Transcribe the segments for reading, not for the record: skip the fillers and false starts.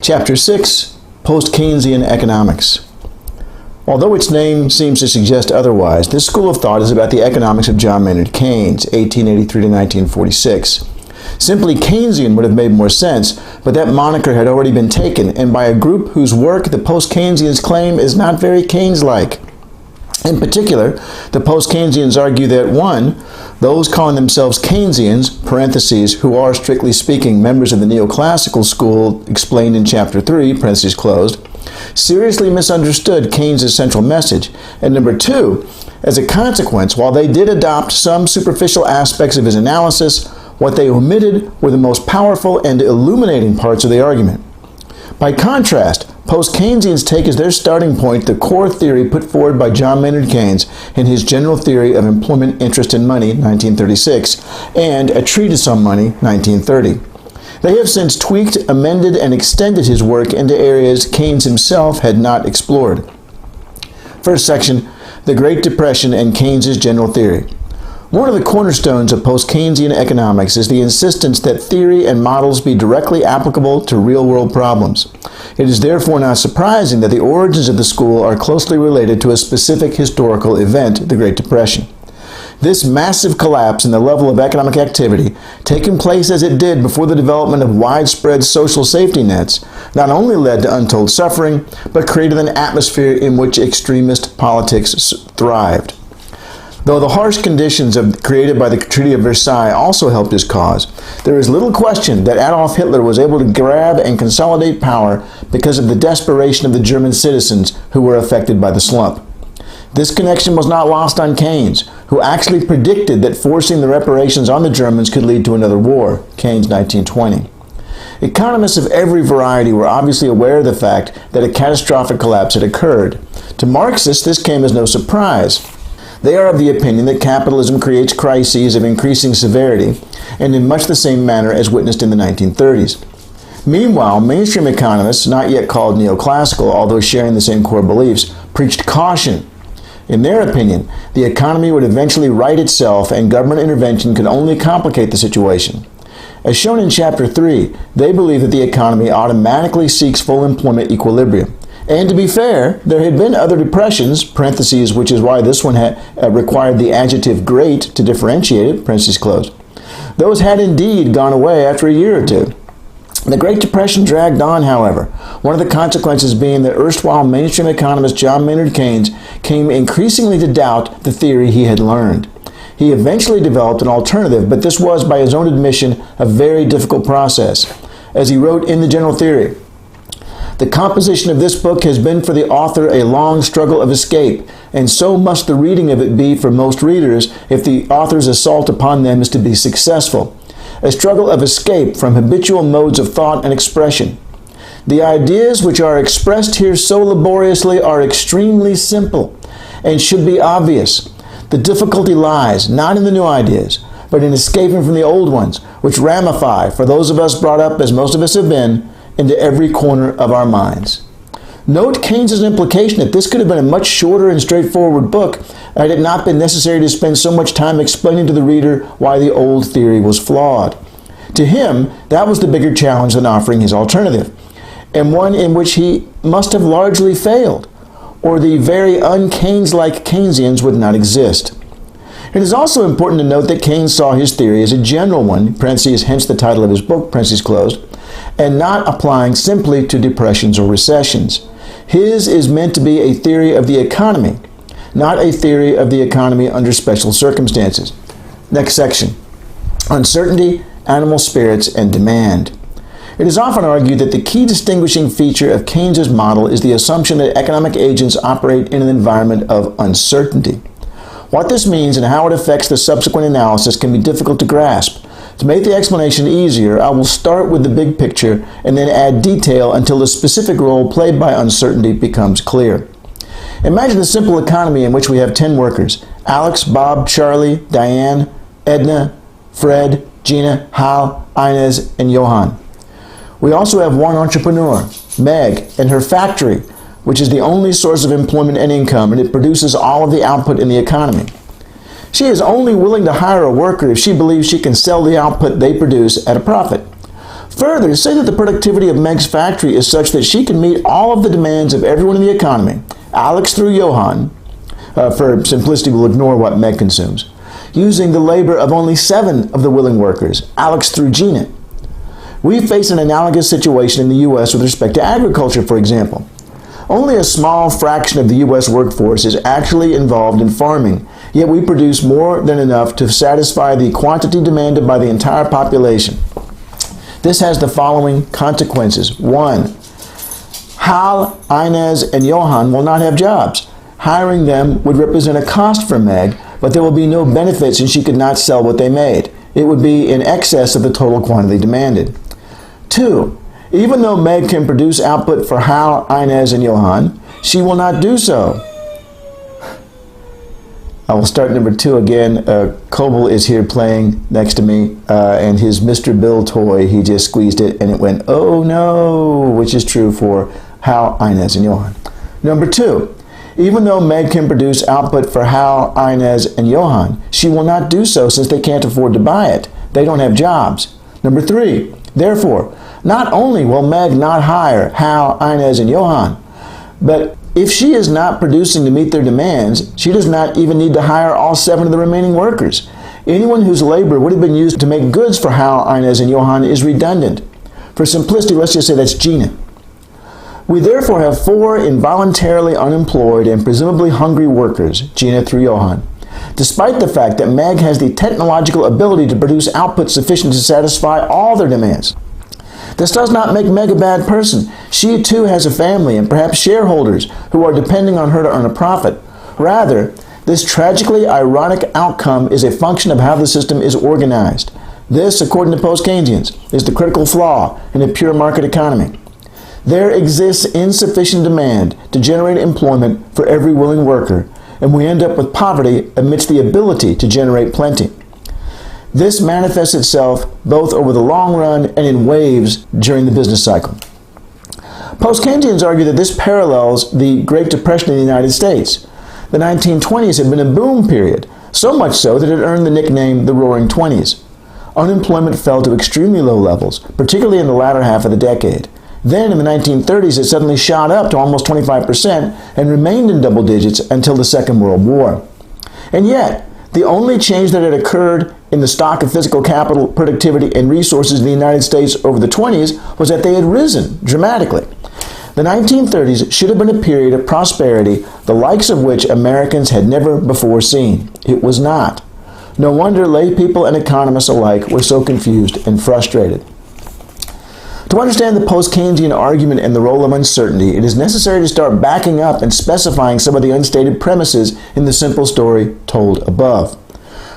Chapter 6, Post-Keynesian Economics. Although its name seems to suggest otherwise, this school of thought is about the economics of John Maynard Keynes, 1883 to 1946. Simply Keynesian would have made more sense, but that moniker had already been taken, and by a group whose work the post-Keynesians claim is not very Keynes-like. In particular, the post-Keynesians argue that 1. Those calling themselves Keynesians, parentheses, who are, strictly speaking, members of the neoclassical school explained in Chapter 3, parentheses closed, seriously misunderstood Keynes' central message, and number 2, as a consequence, while they did adopt some superficial aspects of his analysis, what they omitted were the most powerful and illuminating parts of the argument. By contrast, post-Keynesians take as their starting point the core theory put forward by John Maynard Keynes in his General Theory of Employment, Interest, and Money, 1936, and A Treatise on Money, 1930. They have since tweaked, amended, and extended his work into areas Keynes himself had not explored. First section, The Great Depression and Keynes' General Theory. One of the cornerstones of post-Keynesian economics is the insistence that theory and models be directly applicable to real-world problems. It is therefore not surprising that the origins of the school are closely related to a specific historical event, the Great Depression. This massive collapse in the level of economic activity, taking place as it did before the development of widespread social safety nets, not only led to untold suffering, but created an atmosphere in which extremist politics thrived. Though the harsh conditions created by the Treaty of Versailles also helped his cause, there is little question that Adolf Hitler was able to grab and consolidate power because of the desperation of the German citizens who were affected by the slump. This connection was not lost on Keynes, who actually predicted that forcing the reparations on the Germans could lead to another war, Keynes 1920. Economists of every variety were obviously aware of the fact that a catastrophic collapse had occurred. To Marxists, this came as no surprise. They are of the opinion that capitalism creates crises of increasing severity, and in much the same manner as witnessed in the 1930s. Meanwhile, mainstream economists, not yet called neoclassical, although sharing the same core beliefs, preached caution. In their opinion, the economy would eventually right itself, and government intervention could only complicate the situation. As shown in Chapter 3, they believe that the economy automatically seeks full employment equilibrium. And to be fair, there had been other depressions, parentheses, which is why this one had required the adjective great to differentiate it, parentheses closed. Those had indeed gone away after a year or two. The Great Depression dragged on, however, one of the consequences being that erstwhile mainstream economist John Maynard Keynes came increasingly to doubt the theory he had learned. He eventually developed an alternative, but this was, by his own admission, a very difficult process. As he wrote in the General Theory, "The composition of this book has been for the author a long struggle of escape, and so must the reading of it be for most readers if the author's assault upon them is to be successful. A struggle of escape from habitual modes of thought and expression. The ideas which are expressed here so laboriously are extremely simple and should be obvious. The difficulty lies not in the new ideas, but in escaping from the old ones, which ramify, for those of us brought up as most of us have been, into every corner of our minds." Note Keynes' implication that this could have been a much shorter and straightforward book had it not been necessary to spend so much time explaining to the reader why the old theory was flawed. To him, that was the bigger challenge than offering his alternative, and one in which he must have largely failed, or the very un-Keynes-like Keynesians would not exist. It is also important to note that Keynes saw his theory as a general one, parentheses, hence the title of his book, parentheses closed, and not applying simply to depressions or recessions. His is meant to be a theory of the economy, not a theory of the economy under special circumstances. Next section, Uncertainty, Animal Spirits, and Demand. It is often argued that the key distinguishing feature of Keynes' model is the assumption that economic agents operate in an environment of uncertainty. What this means and how it affects the subsequent analysis can be difficult to grasp. To make the explanation easier, I will start with the big picture and then add detail until the specific role played by uncertainty becomes clear. Imagine a simple economy in which we have 10 workers: Alex, Bob, Charlie, Diane, Edna, Fred, Gina, Hal, Inez, and Johan. We also have one entrepreneur, Meg, and her factory, which is the only source of employment and income, and it produces all of the output in the economy. She is only willing to hire a worker if she believes she can sell the output they produce at a profit. Further, to say that the productivity of Meg's factory is such that she can meet all of the demands of everyone in the economy, Alex through Johan, for simplicity we'll ignore what Meg consumes, using the labor of only 7 of the willing workers, Alex through Gina. We face an analogous situation in the U.S. with respect to agriculture, for example. Only a small fraction of the U.S. workforce is actually involved in farming, yet we produce more than enough to satisfy the quantity demanded by the entire population. This has the following consequences. 1. Hal, Inez, and Johan will not have jobs. Hiring them would represent a cost for Meg, but there will be no benefit since she could not sell what they made. It would be in excess of the total quantity demanded. 2. Even though Meg can produce output for Hal, Inez, and Johan, she will not do so. I will start number 2 again. Coble is here playing next to me, and his Mr. Bill toy, he just squeezed it and it went, oh no, which is true for Hal, Inez, and Johan. Number 2, even though Meg can produce output for Hal, Inez, and Johan, she will not do so since they can't afford to buy it. They don't have jobs. Number 3, therefore, not only will Meg not hire Hal, Inez, and Johan, but if she is not producing to meet their demands, she does not even need to hire all 7 of the remaining workers. Anyone whose labor would have been used to make goods for Hal, Inez, and Johan is redundant. For simplicity, let's just say that's Gina. We therefore have 4 involuntarily unemployed and presumably hungry workers, Gina through Johan, despite the fact that Meg has the technological ability to produce output sufficient to satisfy all their demands. This does not make Meg a bad person. She too has a family and perhaps shareholders who are depending on her to earn a profit. Rather, this tragically ironic outcome is a function of how the system is organized. This, according to Post-Keynesians, is the critical flaw in a pure market economy. There exists insufficient demand to generate employment for every willing worker, and we end up with poverty amidst the ability to generate plenty. This manifests itself both over the long run and in waves during the business cycle. Post-Keynesians argue that this parallels the Great Depression in the United States. The 1920s had been a boom period, so much so that it earned the nickname the Roaring Twenties. Unemployment fell to extremely low levels, particularly in the latter half of the decade. Then, in the 1930s, it suddenly shot up to almost 25% and remained in double digits until the Second World War. And yet, the only change that had occurred in the stock of physical capital, productivity, and resources in the United States over the 20s was that they had risen dramatically. The 1930s should have been a period of prosperity, the likes of which Americans had never before seen. It was not. No wonder lay people and economists alike were so confused and frustrated. To understand the post-Keynesian argument and the role of uncertainty, it is necessary to start backing up and specifying some of the unstated premises in the simple story told above.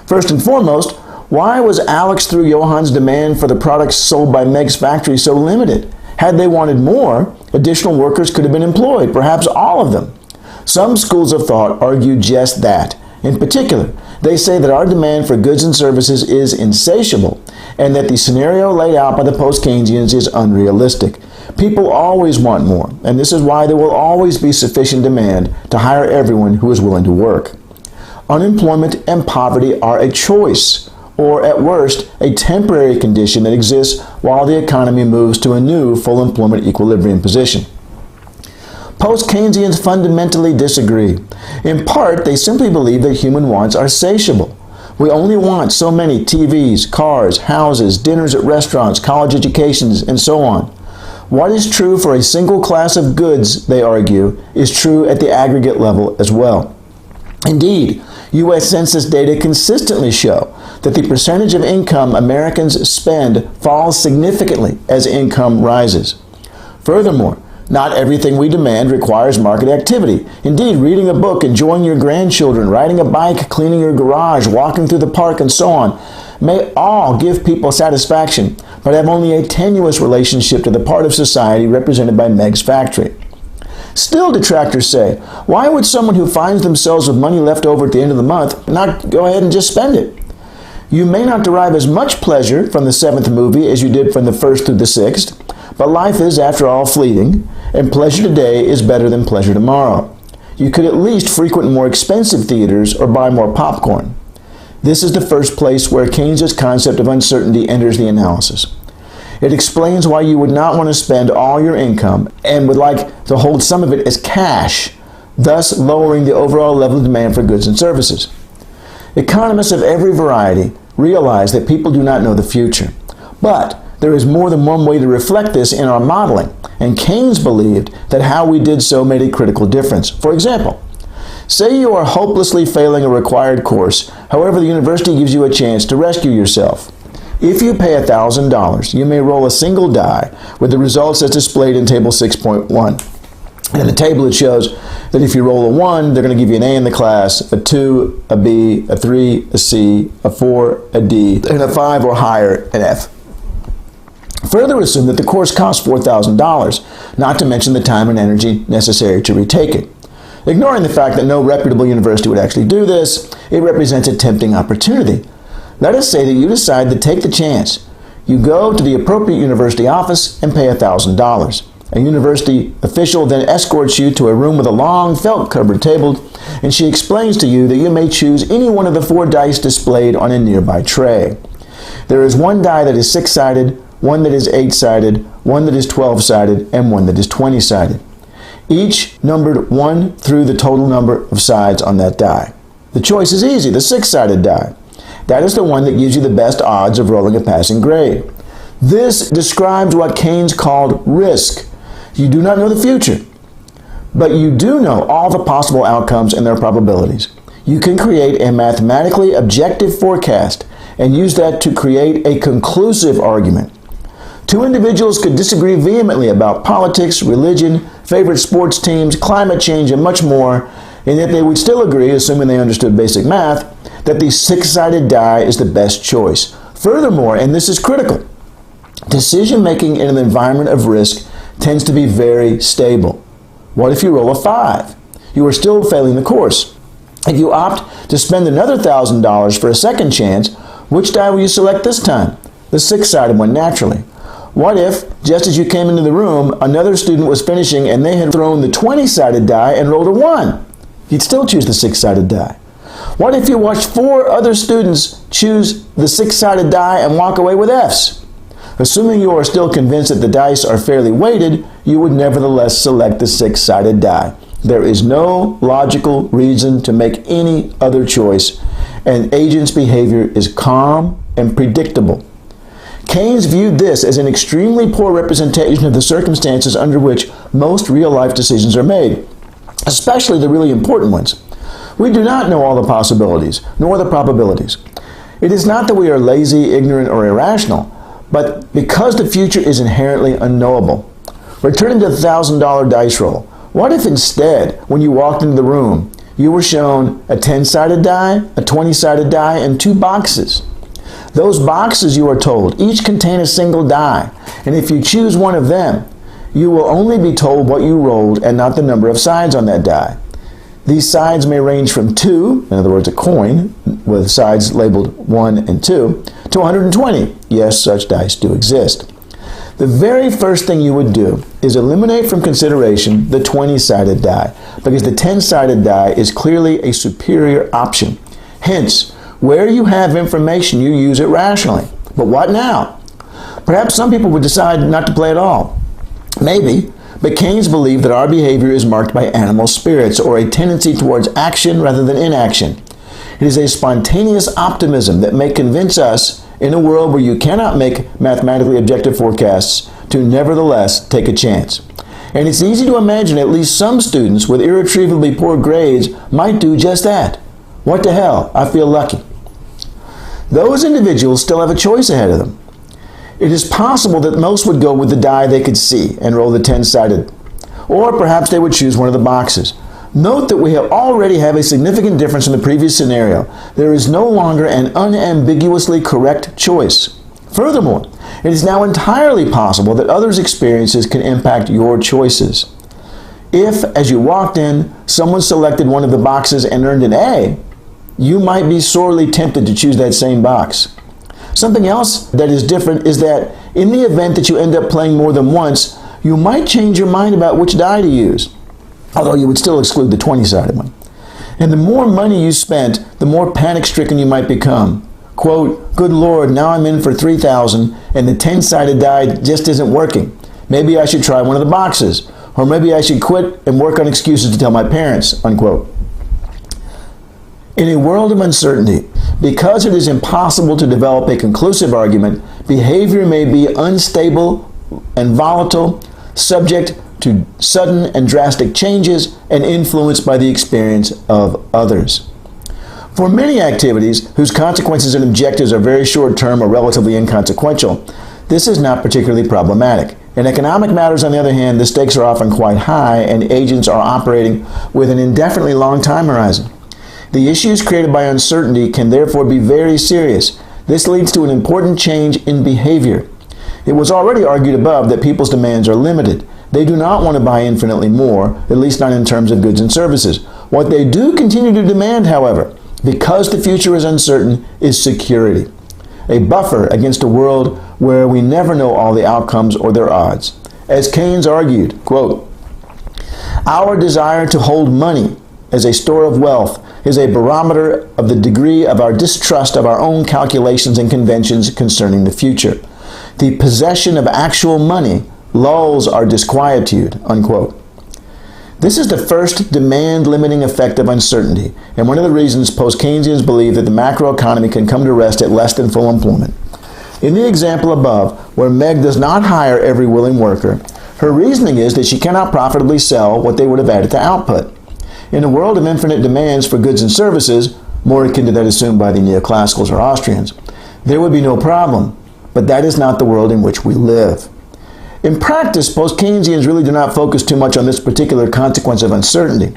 First and foremost, why was Alex through Johan's demand for the products sold by Meg's factory so limited? Had they wanted more, additional workers could have been employed, perhaps all of them. Some schools of thought argue just that. In particular, they say that our demand for goods and services is insatiable, and that the scenario laid out by the post-Keynesians is unrealistic. People always want more, and this is why there will always be sufficient demand to hire everyone who is willing to work. Unemployment and poverty are a choice, or at worst, a temporary condition that exists while the economy moves to a new full employment equilibrium position. Post-Keynesians fundamentally disagree. In part, they simply believe that human wants are satiable. We only want so many TVs, cars, houses, dinners at restaurants, college educations, and so on. What is true for a single class of goods, they argue, is true at the aggregate level as well. Indeed, U.S. Census data consistently show that the percentage of income Americans spend falls significantly as income rises. Furthermore, not everything we demand requires market activity. Indeed, reading a book, enjoying your grandchildren, riding a bike, cleaning your garage, walking through the park, and so on, may all give people satisfaction, but have only a tenuous relationship to the part of society represented by Meg's factory. Still, detractors say, why would someone who finds themselves with money left over at the end of the month not go ahead and just spend it? You may not derive as much pleasure from the 7th movie as you did from the 1st through the 6th, but life is, after all, fleeting, and pleasure today is better than pleasure tomorrow. You could at least frequent more expensive theaters or buy more popcorn. This is the first place where Keynes' concept of uncertainty enters the analysis. It explains why you would not want to spend all your income and would like to hold some of it as cash, thus lowering the overall level of demand for goods and services. Economists of every variety realize that people do not know the future. But there is more than one way to reflect this in our modeling, and Keynes believed that how we did so made a critical difference. For example, say you are hopelessly failing a required course, however the university gives you a chance to rescue yourself. If you pay $1,000, you may roll a single die with the results as displayed in Table 6.1. And in the table it shows that if you roll a 1, they're going to give you an A in the class, a 2, a B, a 3, a C, a 4, a D, and a 5 or higher, an F. Further assume that the course costs $4,000, not to mention the time and energy necessary to retake it. Ignoring the fact that no reputable university would actually do this, it represents a tempting opportunity. Let us say that you decide to take the chance. You go to the appropriate university office and pay $1,000. A university official then escorts you to a room with a long felt-covered table, and she explains to you that you may choose any one of the 4 dice displayed on a nearby tray. There is one die that is 6-sided, one that is 8-sided, one that is 12-sided, and one that is 20-sided. Each numbered 1 through the total number of sides on that die. The choice is easy, the 6-sided die. That is the one that gives you the best odds of rolling a passing grade. This describes what Keynes called risk. You do not know the future, but you do know all the possible outcomes and their probabilities. You can create a mathematically objective forecast and use that to create a conclusive argument. 2 individuals could disagree vehemently about politics, religion, favorite sports teams, climate change, and much more, and yet they would still agree, assuming they understood basic math, that the 6-sided die is the best choice. Furthermore, and this is critical, decision-making in an environment of risk tends to be very stable. What if you roll a 5? You are still failing the course. If you opt to spend another $1,000 for a second chance, which die will you select this time? The 6-sided one, naturally. What if, just as you came into the room, another student was finishing and they had thrown the 20-sided die and rolled a 1? You'd still choose the 6-sided die. What if you watched 4 other students choose the 6-sided die and walk away with Fs? Assuming you are still convinced that the dice are fairly weighted, you would nevertheless select the 6-sided die. There is no logical reason to make any other choice. An agent's behavior is calm and predictable. Keynes viewed this as an extremely poor representation of the circumstances under which most real-life decisions are made, especially the really important ones. We do not know all the possibilities, nor the probabilities. It is not that we are lazy, ignorant, or irrational, but because the future is inherently unknowable. Returning to the $1,000 dice roll, what if instead, when you walked into the room, you were shown a 10-sided die, a 20-sided die, and 2 boxes? Those boxes, you are told, each contain a single die, and if you choose one of them, you will only be told what you rolled and not the number of sides on that die. These sides may range from 2, in other words, a coin, with sides labeled 1 and 2, to 120. Yes, such dice do exist. The very first thing you would do is eliminate from consideration the 20-sided die, because the 10-sided die is clearly a superior option. Hence, where you have information, you use it rationally. But what now? Perhaps some people would decide not to play at all. Maybe. But Keynes believed that our behavior is marked by animal spirits, or a tendency towards action rather than inaction. It is a spontaneous optimism that may convince us, in a world where you cannot make mathematically objective forecasts, to nevertheless take a chance. And it's easy to imagine at least some students with irretrievably poor grades might do just that. What the hell? I feel lucky. Those individuals still have a choice ahead of them. It is possible that most would go with the die they could see and roll the 10-sided, or perhaps they would choose one of the boxes. Note that we already have a significant difference in the previous scenario. There is no longer an unambiguously correct choice. Furthermore, it is now entirely possible that others' experiences can impact your choices. If, as you walked in, someone selected one of the boxes and earned an A, you might be sorely tempted to choose that same box. Something else that is different is that in the event that you end up playing more than once, you might change your mind about which die to use, although you would still exclude the 20-sided one. And the more money you spent, the more panic-stricken you might become. Quote, good Lord, now I'm in for 3,000 and the 10-sided die just isn't working. Maybe I should try one of the boxes. Or maybe I should quit and work on excuses to tell my parents, unquote. In a world of uncertainty, because it is impossible to develop a conclusive argument, behavior may be unstable and volatile, subject to sudden and drastic changes, and influenced by the experience of others. For many activities whose consequences and objectives are very short-term or relatively inconsequential, this is not particularly problematic. In economic matters, on the other hand, the stakes are often quite high and agents are operating with an indefinitely long time horizon. The issues created by uncertainty can therefore be very serious. This leads to an important change in behavior. It was already argued above that people's demands are limited. They do not want to buy infinitely more, at least not in terms of goods and services. What they do continue to demand, however, because the future is uncertain, is security. A buffer against a world where we never know all the outcomes or their odds. As Keynes argued, quote, our desire to hold money as a store of wealth is a barometer of the degree of our distrust of our own calculations and conventions concerning the future. The possession of actual money lulls our disquietude, unquote. This is the first demand-limiting effect of uncertainty, and one of the reasons post-Keynesians believe that the macroeconomy can come to rest at less than full employment. In the example above, where Meg does not hire every willing worker, her reasoning is that she cannot profitably sell what they would have added to output. In a world of infinite demands for goods and services, more akin to that assumed by the neoclassicals or Austrians, there would be no problem, but that is not the world in which we live. In practice, post-Keynesians really do not focus too much on this particular consequence of uncertainty.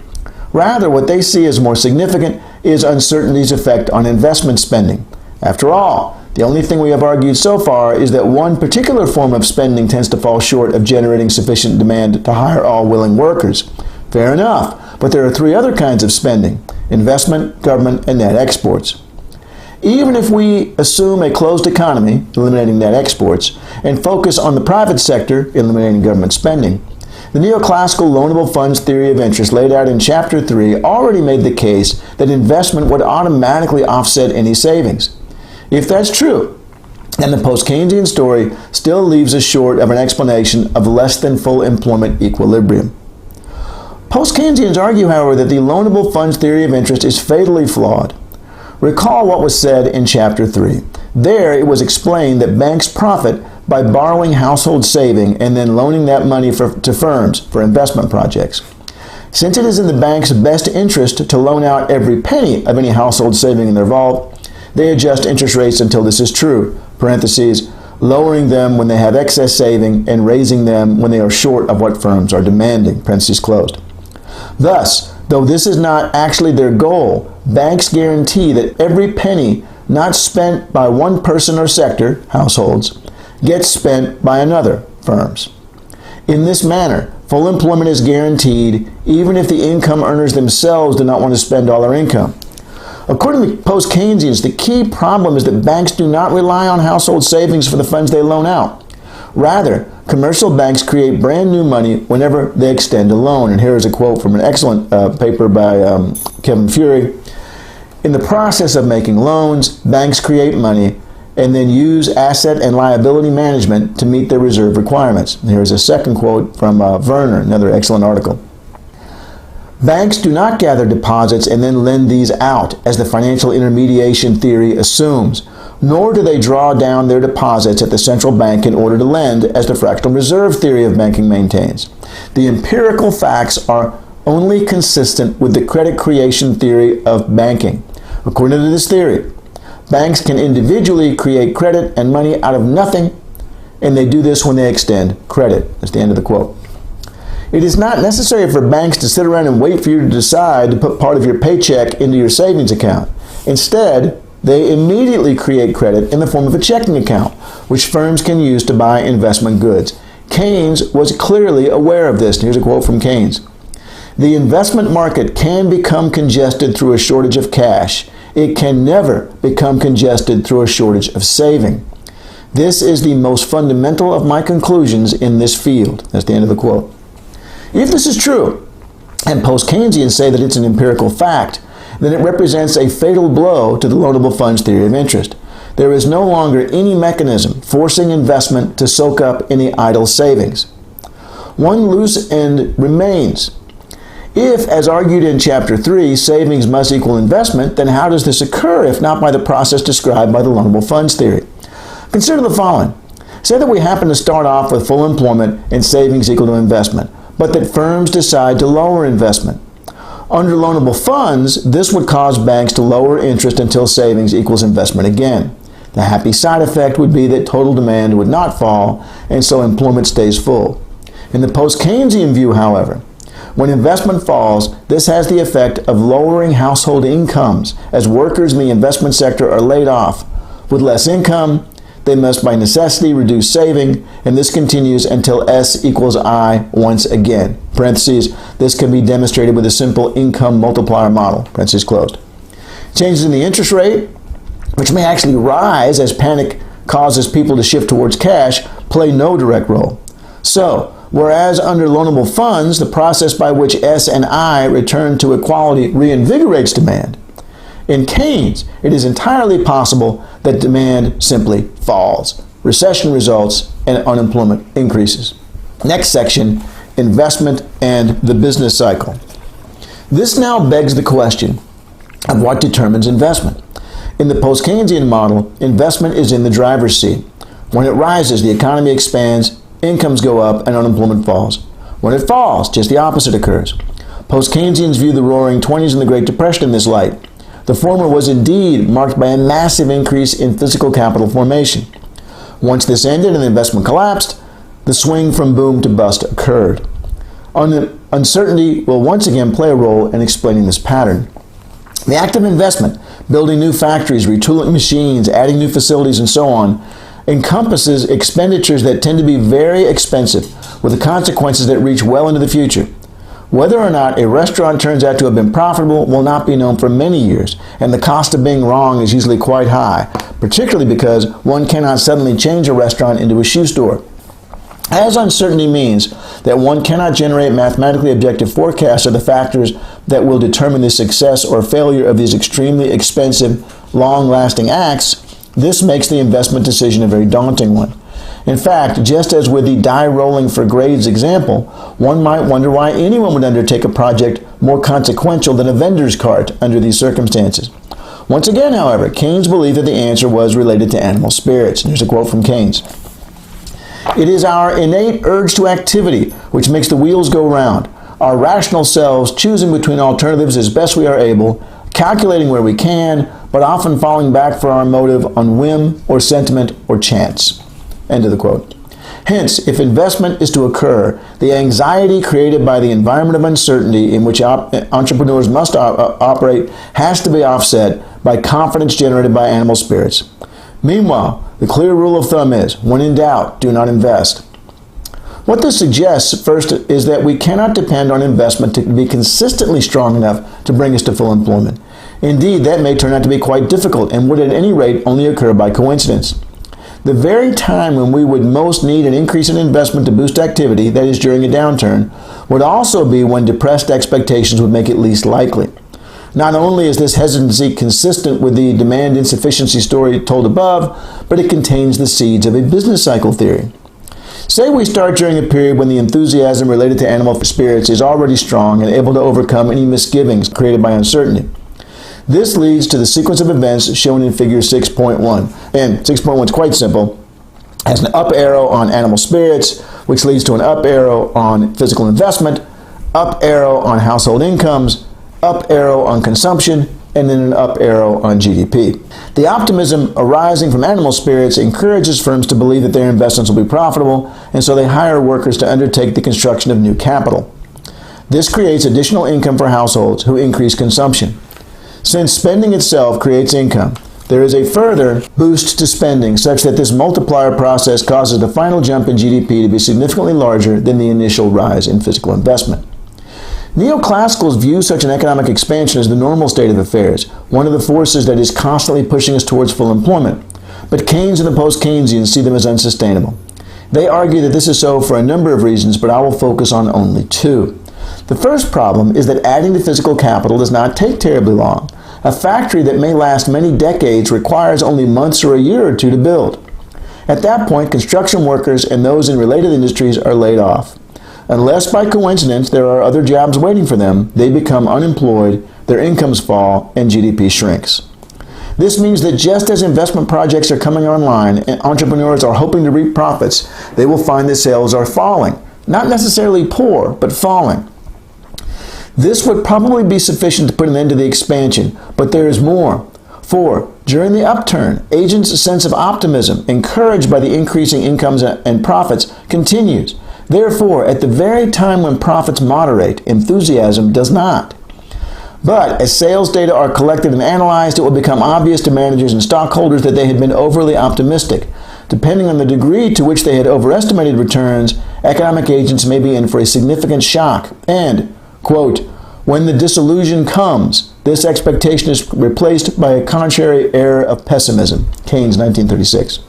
Rather, what they see as more significant is uncertainty's effect on investment spending. After all, the only thing we have argued so far is that one particular form of spending tends to fall short of generating sufficient demand to hire all willing workers. Fair enough, but there are three other kinds of spending: investment, government, and net exports. Even if we assume a closed economy, eliminating net exports, and focus on the private sector, eliminating government spending, the neoclassical loanable funds theory of interest laid out in Chapter 3 already made the case that investment would automatically offset any savings. If that's true, then the post-Keynesian story still leaves us short of an explanation of less than full employment equilibrium. Post-Keynesians argue, however, that the loanable funds theory of interest is fatally flawed. Recall what was said in Chapter 3. There, it was explained that banks profit by borrowing household saving and then loaning that money to firms for investment projects. Since it is in the bank's best interest to loan out every penny of any household saving in their vault, they adjust interest rates until this is true, parentheses, lowering them when they have excess saving and raising them when they are short of what firms are demanding, parentheses closed. Thus, though this is not actually their goal, banks guarantee that every penny not spent by one person or sector, households, gets spent by another, firms. In this manner, full employment is guaranteed even if the income earners themselves do not want to spend all their income. According to post-Keynesians, the key problem is that banks do not rely on household savings for the funds they loan out. Rather, commercial banks create brand new money whenever they extend a loan. And here is a quote from an excellent paper by Kevin Fury. In the process of making loans, banks create money and then use asset and liability management to meet their reserve requirements. And here's a second quote from Werner, another excellent article. Banks do not gather deposits and then lend these out, as the financial intermediation theory assumes, nor do they draw down their deposits at the central bank in order to lend, as the fractional reserve theory of banking maintains. The empirical facts are only consistent with the credit creation theory of banking. According to this theory, banks can individually create credit and money out of nothing, and they do this when they extend credit. That's the end of the quote. It is not necessary for banks to sit around and wait for you to decide to put part of your paycheck into your savings account. Instead, they immediately create credit in the form of a checking account, which firms can use to buy investment goods. Keynes was clearly aware of this. Here's a quote from Keynes. The investment market can become congested through a shortage of cash. It can never become congested through a shortage of saving. This is the most fundamental of my conclusions in this field. That's the end of the quote. If this is true, and post-Keynesians say that it's an empirical fact, then it represents a fatal blow to the loanable funds theory of interest. There is no longer any mechanism forcing investment to soak up any idle savings. One loose end remains. If, as argued in Chapter 3, savings must equal investment, then how does this occur if not by the process described by the loanable funds theory? Consider the following. Say that we happen to start off with full employment and savings equal to investment, but that firms decide to lower investment. Under loanable funds, this would cause banks to lower interest until savings equals investment again. The happy side effect would be that total demand would not fall, and so employment stays full. In the post-Keynesian view, however, when investment falls, this has the effect of lowering household incomes as workers in the investment sector are laid off. With less income, they must by necessity reduce saving, and this continues until S equals I once again. Parentheses, this can be demonstrated with a simple income multiplier model. Parentheses closed. Changes in the interest rate, which may actually rise as panic causes people to shift towards cash, play no direct role. So, whereas under loanable funds, the process by which S and I return to equality reinvigorates demand, in Keynes, it is entirely possible that demand simply falls. Recession results and unemployment increases. Next section, investment and the business cycle. This now begs the question of what determines investment. In the post-Keynesian model, investment is in the driver's seat. When it rises, the economy expands, incomes go up, and unemployment falls. When it falls, just the opposite occurs. Post-Keynesians view the Roaring '20s and the Great Depression in this light. The former was indeed marked by a massive increase in physical capital formation. Once this ended and the investment collapsed, the swing from boom to bust occurred. Uncertainty will once again play a role in explaining this pattern. The act of investment, building new factories, retooling machines, adding new facilities, and so on, encompasses expenditures that tend to be very expensive, with the consequences that reach well into the future. Whether or not a restaurant turns out to have been profitable will not be known for many years, and the cost of being wrong is usually quite high, particularly because one cannot suddenly change a restaurant into a shoe store. As uncertainty means that one cannot generate mathematically objective forecasts of the factors that will determine the success or failure of these extremely expensive, long-lasting acts, this makes the investment decision a very daunting one. In fact, just as with the die rolling for grades example, one might wonder why anyone would undertake a project more consequential than a vendor's cart under these circumstances. Once again, however, Keynes believed that the answer was related to animal spirits. Here's a quote from Keynes. It is our innate urge to activity which makes the wheels go round, our rational selves choosing between alternatives as best we are able, calculating where we can, but often falling back for our motive on whim or sentiment or chance. End of the quote. Hence, if investment is to occur, the anxiety created by the environment of uncertainty in which entrepreneurs must operate has to be offset by confidence generated by animal spirits. Meanwhile, the clear rule of thumb is, when in doubt, do not invest. What this suggests, first, is that we cannot depend on investment to be consistently strong enough to bring us to full employment. Indeed, that may turn out to be quite difficult and would at any rate only occur by coincidence. The very time when we would most need an increase in investment to boost activity, that is during a downturn, would also be when depressed expectations would make it least likely. Not only is this hesitancy consistent with the demand insufficiency story told above, but it contains the seeds of a business cycle theory. Say we start during a period when the enthusiasm related to animal spirits is already strong and able to overcome any misgivings created by uncertainty. This leads to the sequence of events shown in figure 6.1. And 6.1 is quite simple. It has an up arrow on animal spirits, which leads to an up arrow on physical investment, up arrow on household incomes, up arrow on consumption, and then an up arrow on GDP. The optimism arising from animal spirits encourages firms to believe that their investments will be profitable, and so they hire workers to undertake the construction of new capital. This creates additional income for households who increase consumption. Since spending itself creates income, there is a further boost to spending such that this multiplier process causes the final jump in GDP to be significantly larger than the initial rise in physical investment. Neoclassicals view such an economic expansion as the normal state of affairs, one of the forces that is constantly pushing us towards full employment. But Keynes and the post-Keynesians see them as unsustainable. They argue that this is so for a number of reasons, but I will focus on only two. The first problem is that adding to physical capital does not take terribly long. A factory that may last many decades requires only months or a year or two to build. At that point, construction workers and those in related industries are laid off. Unless by coincidence there are other jobs waiting for them, they become unemployed, their incomes fall, and GDP shrinks. This means that just as investment projects are coming online and entrepreneurs are hoping to reap profits, they will find that sales are falling. Not necessarily poor, but falling. This would probably be sufficient to put an end to the expansion, but there is more. For, during the upturn, agents' sense of optimism, encouraged by the increasing incomes and profits, continues. Therefore, at the very time when profits moderate, enthusiasm does not. But as sales data are collected and analyzed, it will become obvious to managers and stockholders that they had been overly optimistic. Depending on the degree to which they had overestimated returns, economic agents may be in for a significant shock. And, quote, when the disillusion comes, this expectation is replaced by a contrary error of pessimism. Keynes, 1936.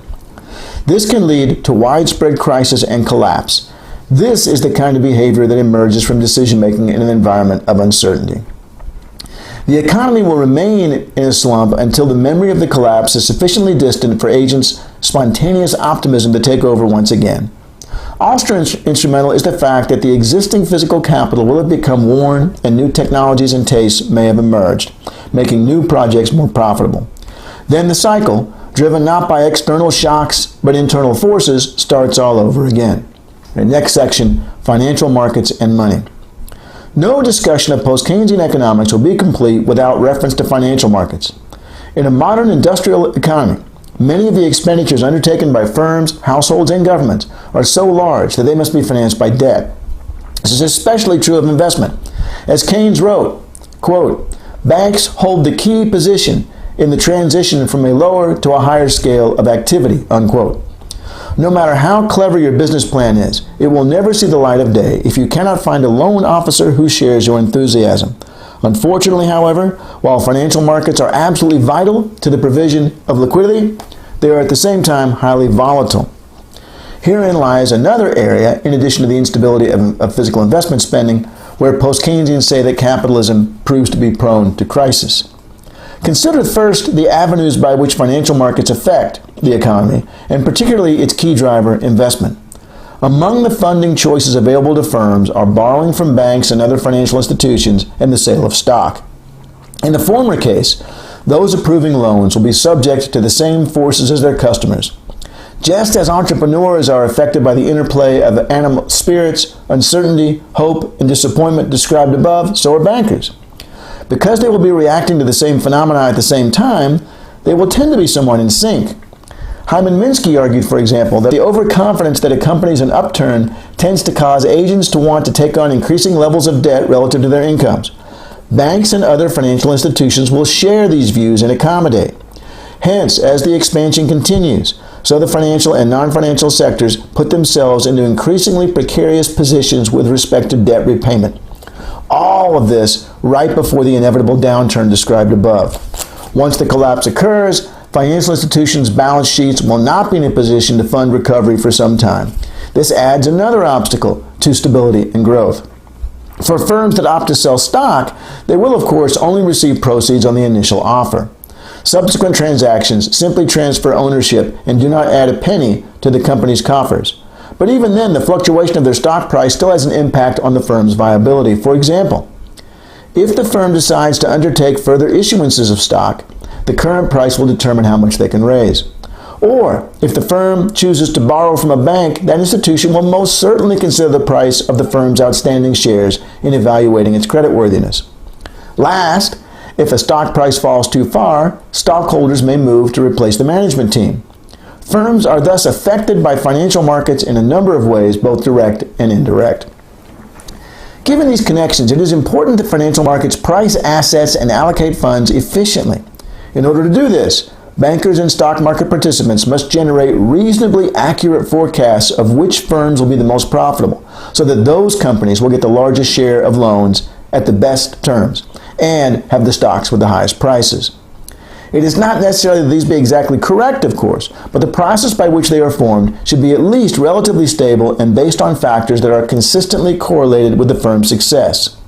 This can lead to widespread crisis and collapse. This is the kind of behavior that emerges from decision-making in an environment of uncertainty. The economy will remain in a slump until the memory of the collapse is sufficiently distant for agents' spontaneous optimism to take over once again. Also instrumental is the fact that the existing physical capital will have become worn and new technologies and tastes may have emerged, making new projects more profitable. Then the cycle, driven not by external shocks but internal forces, starts all over again. The next section, financial markets and money. No discussion of post-Keynesian economics will be complete without reference to financial markets. In a modern industrial economy, many of the expenditures undertaken by firms, households, and governments are so large that they must be financed by debt. This is especially true of investment. As Keynes wrote, quote, banks hold the key position in the transition from a lower to a higher scale of activity, unquote. No matter how clever your business plan is, it will never see the light of day if you cannot find a loan officer who shares your enthusiasm. Unfortunately, however, while financial markets are absolutely vital to the provision of liquidity, they are at the same time highly volatile. Herein lies another area, in addition to the instability of physical investment spending, where post-Keynesians say that capitalism proves to be prone to crisis. Consider first the avenues by which financial markets affect the economy, and particularly its key driver, investment. Among the funding choices available to firms are borrowing from banks and other financial institutions and the sale of stock. In the former case, those approving loans will be subject to the same forces as their customers. Just as entrepreneurs are affected by the interplay of animal spirits, uncertainty, hope, and disappointment described above, so are bankers. Because they will be reacting to the same phenomena at the same time, they will tend to be somewhat in sync. Hyman Minsky argued, for example, that the overconfidence that accompanies an upturn tends to cause agents to want to take on increasing levels of debt relative to their incomes. Banks and other financial institutions will share these views and accommodate. Hence, as the expansion continues, so the financial and non-financial sectors put themselves into increasingly precarious positions with respect to debt repayment. All of this right before the inevitable downturn described above. Once the collapse occurs, financial institutions' balance sheets will not be in a position to fund recovery for some time. This adds another obstacle to stability and growth. For firms that opt to sell stock, they will, of course, only receive proceeds on the initial offer. Subsequent transactions simply transfer ownership and do not add a penny to the company's coffers. But even then, the fluctuation of their stock price still has an impact on the firm's viability. For example, if the firm decides to undertake further issuances of stock, the current price will determine how much they can raise. Or, if the firm chooses to borrow from a bank, that institution will most certainly consider the price of the firm's outstanding shares in evaluating its creditworthiness. Last, if a stock price falls too far, stockholders may move to replace the management team. Firms are thus affected by financial markets in a number of ways, both direct and indirect. Given these connections, it is important that financial markets price assets and allocate funds efficiently. In order to do this, bankers and stock market participants must generate reasonably accurate forecasts of which firms will be the most profitable, so that those companies will get the largest share of loans at the best terms and have the stocks with the highest prices. It is not necessary that these be exactly correct, of course, but the process by which they are formed should be at least relatively stable and based on factors that are consistently correlated with the firm's success.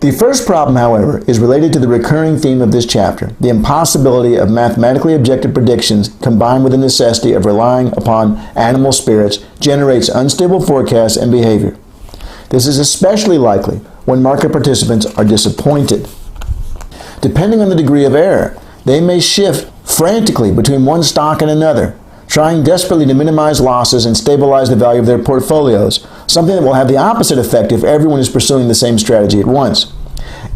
The first problem, however, is related to the recurring theme of this chapter, the impossibility of mathematically objective predictions combined with the necessity of relying upon animal spirits generates unstable forecasts and behavior. This is especially likely when market participants are disappointed. Depending on the degree of error, they may shift frantically between one stock and another, trying desperately to minimize losses and stabilize the value of their portfolios, something that will have the opposite effect if everyone is pursuing the same strategy at once.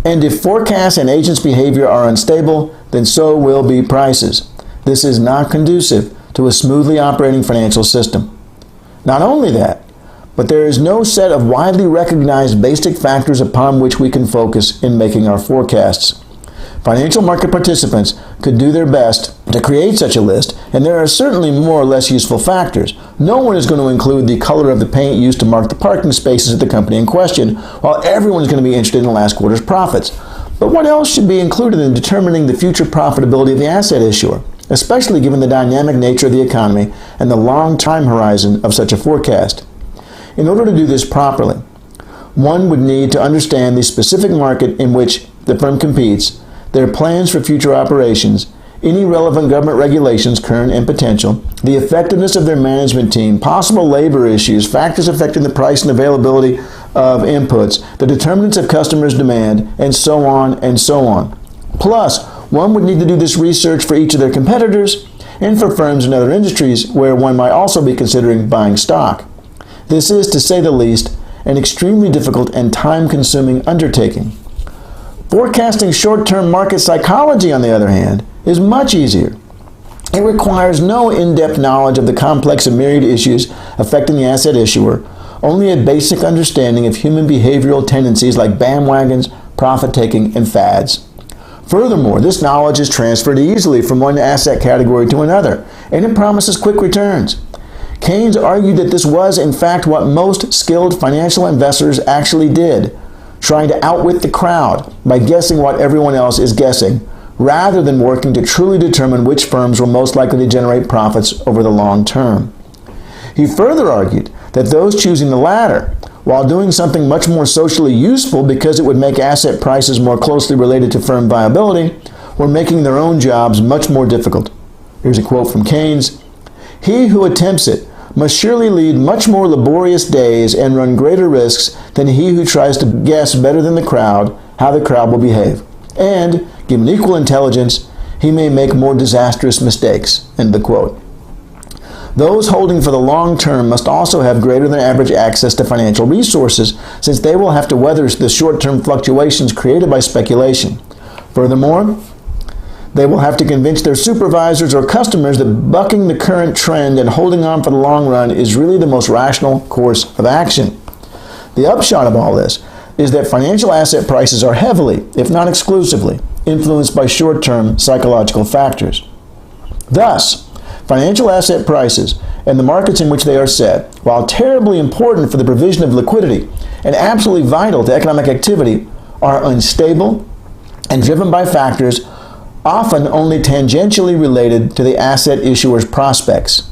And if forecasts and agents' behavior are unstable, then so will be prices. This is not conducive to a smoothly operating financial system. Not only that, but there is no set of widely recognized basic factors upon which we can focus in making our forecasts. Financial market participants could do their best to create such a list, and there are certainly more or less useful factors. No one is going to include the color of the paint used to mark the parking spaces at the company in question, while everyone is going to be interested in the last quarter's profits. But what else should be included in determining the future profitability of the asset issuer, especially given the dynamic nature of the economy and the long time horizon of such a forecast? In order to do this properly, one would need to understand the specific market in which the firm competes, their plans for future operations, any relevant government regulations, current and potential, the effectiveness of their management team, possible labor issues, factors affecting the price and availability of inputs, the determinants of customers' demand, and so on and so on. Plus, one would need to do this research for each of their competitors and for firms in other industries where one might also be considering buying stock. This is, to say the least, an extremely difficult and time-consuming undertaking. Forecasting short-term market psychology, on the other hand, is much easier. It requires no in-depth knowledge of the complex and myriad issues affecting the asset issuer, only a basic understanding of human behavioral tendencies like bandwagons, profit-taking, and fads. Furthermore, this knowledge is transferred easily from one asset category to another, and it promises quick returns. Keynes argued that this was, in fact, what most skilled financial investors actually did, trying to outwit the crowd by guessing what everyone else is guessing, rather than working to truly determine which firms were most likely to generate profits over the long term. He further argued that those choosing the latter, while doing something much more socially useful because it would make asset prices more closely related to firm viability, were making their own jobs much more difficult. Here's a quote from Keynes: "He who attempts it must surely lead much more laborious days and run greater risks than he who tries to guess better than the crowd how the crowd will behave. And, given equal intelligence, he may make more disastrous mistakes." End of quote. Those holding for the long term must also have greater than average access to financial resources, since they will have to weather the short-term fluctuations created by speculation. Furthermore, they will have to convince their supervisors or customers that bucking the current trend and holding on for the long run is really the most rational course of action. The upshot of all this is that financial asset prices are heavily, if not exclusively, influenced by short-term psychological factors. Thus, financial asset prices and the markets in which they are set, while terribly important for the provision of liquidity and absolutely vital to economic activity, are unstable and driven by factors often only tangentially related to the asset issuer's prospects.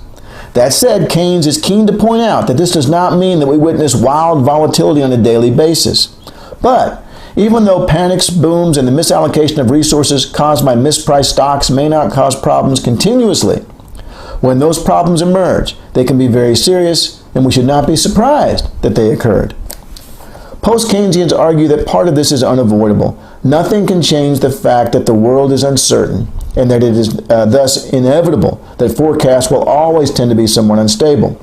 That said, Keynes is keen to point out that this does not mean that we witness wild volatility on a daily basis. But even though panics, booms, and the misallocation of resources caused by mispriced stocks may not cause problems continuously, when those problems emerge, they can be very serious, and we should not be surprised that they occurred. Post-Keynesians argue that part of this is unavoidable. Nothing can change the fact that the world is uncertain, and that it is thus inevitable that forecasts will always tend to be somewhat unstable.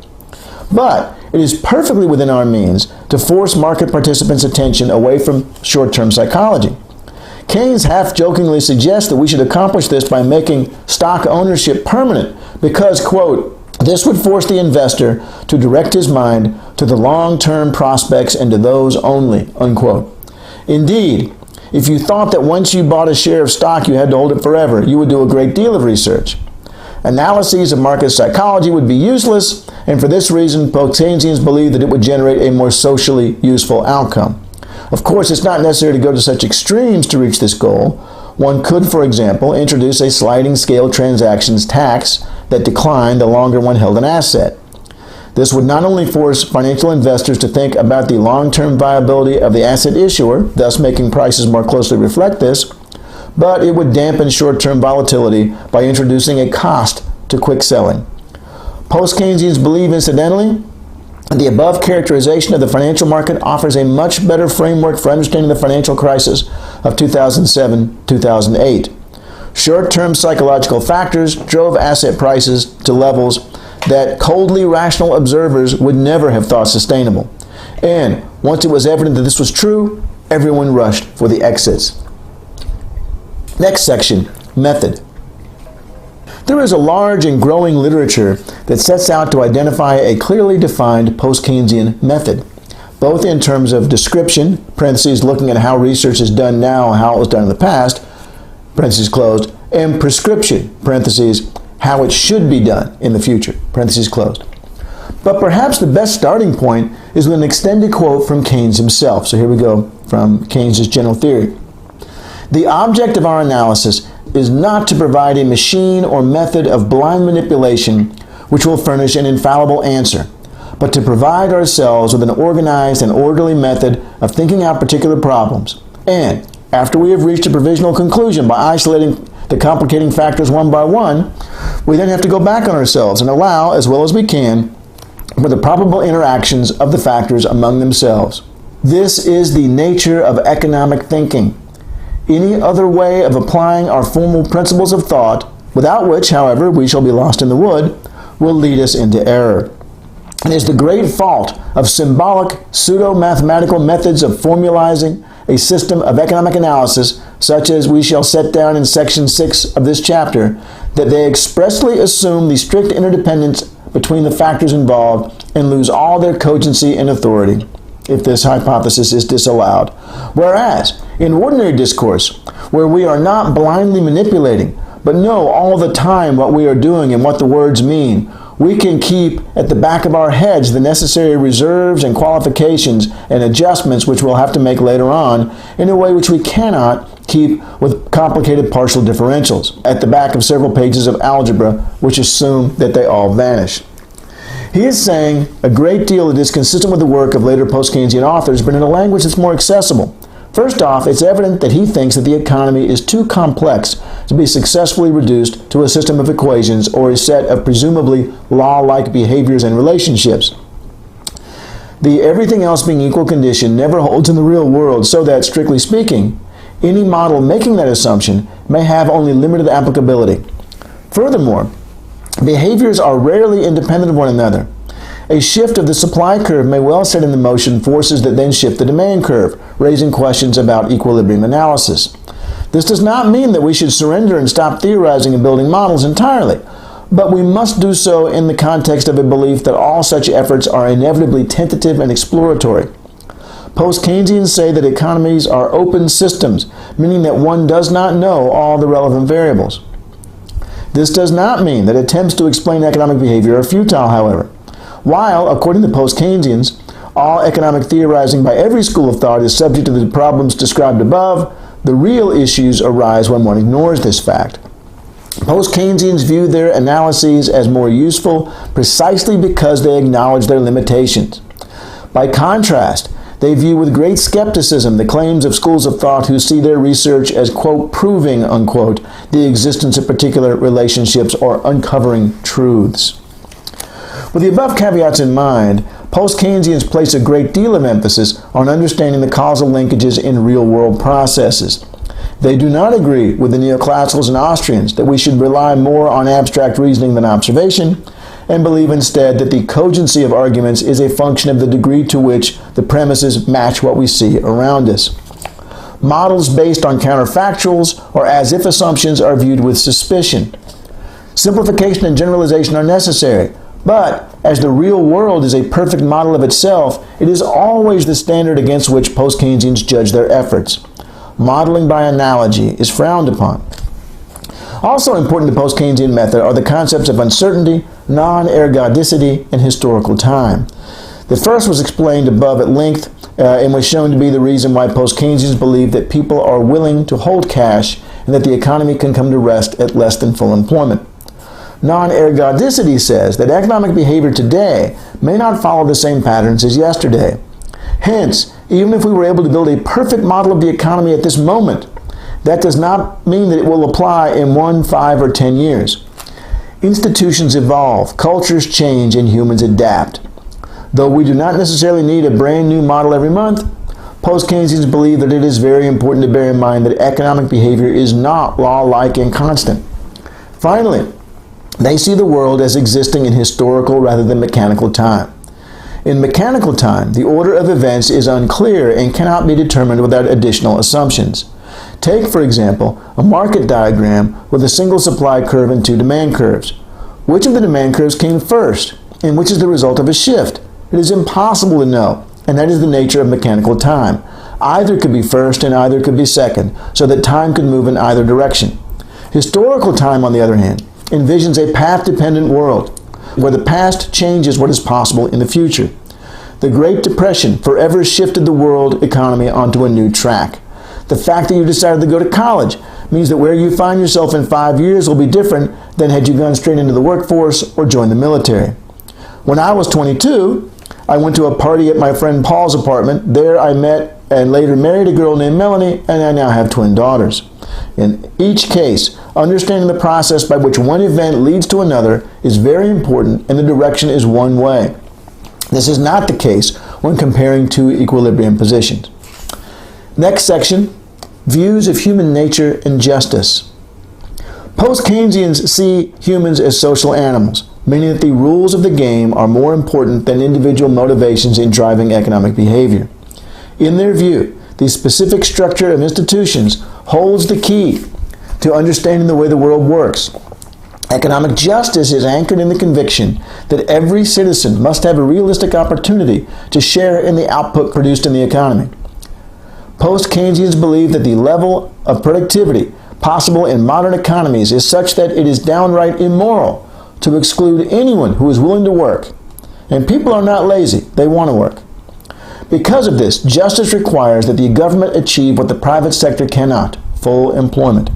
But it is perfectly within our means to force market participants' attention away from short-term psychology. Keynes half-jokingly suggests that we should accomplish this by making stock ownership permanent because, quote, "this would force the investor to direct his mind to the long-term prospects and to those only," unquote. Indeed, if you thought that once you bought a share of stock you had to hold it forever, you would do a great deal of research. Analyses of market psychology would be useless, and for this reason, Post-Keynesians believe that it would generate a more socially useful outcome. Of course, it's not necessary to go to such extremes to reach this goal. One could, for example, introduce a sliding scale transactions tax that declined the longer one held an asset. This would not only force financial investors to think about the long-term viability of the asset issuer, thus making prices more closely reflect this, but it would dampen short-term volatility by introducing a cost to quick selling. Post-Keynesians believe, incidentally, that the above characterization of the financial market offers a much better framework for understanding the financial crisis of 2007-2008. Short-term psychological factors drove asset prices to levels that coldly rational observers would never have thought sustainable. And once it was evident that this was true, everyone rushed for the exits. Next section, method. There is a large and growing literature that sets out to identify a clearly defined post-Keynesian method, both in terms of description, parentheses, looking at how research is done now and how it was done in the past, parentheses closed, and prescription, parentheses, how it should be done in the future, parentheses closed. But perhaps the best starting point is with an extended quote from Keynes himself. So here we go from Keynes' general theory. The object of our analysis is not to provide a machine or method of blind manipulation which will furnish an infallible answer, but to provide ourselves with an organized and orderly method of thinking out particular problems. And after we have reached a provisional conclusion by isolating the complicating factors one by one, we then have to go back on ourselves and allow, as well as we can, for the probable interactions of the factors among themselves. This is the nature of economic thinking. Any other way of applying our formal principles of thought, without which, however, we shall be lost in the wood, will lead us into error. It is the great fault of symbolic, pseudo-mathematical methods of formalizing a system of economic analysis, such as we shall set down in section 6 of this chapter, that they expressly assume the strict interdependence between the factors involved and lose all their cogency and authority, if this hypothesis is disallowed. Whereas, in ordinary discourse, where we are not blindly manipulating, but know all the time what we are doing and what the words mean, we can keep at the back of our heads the necessary reserves and qualifications and adjustments which we'll have to make later on in a way which we cannot keep with complicated partial differentials at the back of several pages of algebra which assume that they all vanish. He is saying a great deal that is consistent with the work of later post-Keynesian authors, but in a language that's more accessible. First off, it's evident that he thinks that the economy is too complex to be successfully reduced to a system of equations or a set of presumably law-like behaviors and relationships. The everything else being equal condition never holds in the real world, so that, strictly speaking, any model making that assumption may have only limited applicability. Furthermore, behaviors are rarely independent of one another. A shift of the supply curve may well set into motion forces that then shift the demand curve, raising questions about equilibrium analysis. This does not mean that we should surrender and stop theorizing and building models entirely, but we must do so in the context of a belief that all such efforts are inevitably tentative and exploratory. Post-Keynesians say that economies are open systems, meaning that one does not know all the relevant variables. This does not mean that attempts to explain economic behavior are futile, however. While, according to post-Keynesians, all economic theorizing by every school of thought is subject to the problems described above, the real issues arise when one ignores this fact. Post-Keynesians view their analyses as more useful precisely because they acknowledge their limitations. By contrast, they view with great skepticism the claims of schools of thought who see their research as, quote, proving, unquote, the existence of particular relationships or uncovering truths. With the above caveats in mind, post-Keynesians place a great deal of emphasis on understanding the causal linkages in real-world processes. They do not agree with the neoclassicals and Austrians that we should rely more on abstract reasoning than observation, and believe instead that the cogency of arguments is a function of the degree to which the premises match what we see around us. Models based on counterfactuals or as-if assumptions are viewed with suspicion. Simplification and generalization are necessary, but as the real world is a perfect model of itself, it is always the standard against which post-Keynesians judge their efforts. Modeling by analogy is frowned upon. Also important to post-Keynesian method are the concepts of uncertainty, non-ergodicity, and historical time. The first was explained above at length and was shown to be the reason why post-Keynesians believe that people are willing to hold cash and that the economy can come to rest at less than full employment. Non-ergodicity says that economic behavior today may not follow the same patterns as yesterday. Hence, even if we were able to build a perfect model of the economy at this moment, that does not mean that it will apply in 1, 5, or 10 years. Institutions evolve, cultures change, and humans adapt. Though we do not necessarily need a brand new model every month, post-Keynesians believe that it is very important to bear in mind that economic behavior is not law-like and constant. Finally, they see the world as existing in historical rather than mechanical time. In mechanical time, the order of events is unclear and cannot be determined without additional assumptions. Take, for example, a market diagram with a single supply curve and two demand curves. Which of the demand curves came first, and which is the result of a shift? It is impossible to know, and that is the nature of mechanical time. Either could be first and either could be second, so that time could move in either direction. Historical time, on the other hand, envisions a path-dependent world, where the past changes what is possible in the future. The Great Depression forever shifted the world economy onto a new track. The fact that you decided to go to college means that where you find yourself in 5 years will be different than had you gone straight into the workforce or joined the military. When I was 22, I went to a party at my friend Paul's apartment. There I met and later married a girl named Melanie, and I now have twin daughters. In each case, understanding the process by which one event leads to another is very important, and the direction is one way. This is not the case when comparing two equilibrium positions. Next section, views of human nature and justice. Post-Keynesians see humans as social animals, meaning that the rules of the game are more important than individual motivations in driving economic behavior. In their view, the specific structure of institutions holds the key to understanding the way the world works. Economic justice is anchored in the conviction that every citizen must have a realistic opportunity to share in the output produced in the economy. Post-Keynesians believe that the level of productivity possible in modern economies is such that it is downright immoral to exclude anyone who is willing to work. And people are not lazy, they want to work. Because of this, justice requires that the government achieve what the private sector cannot, full employment.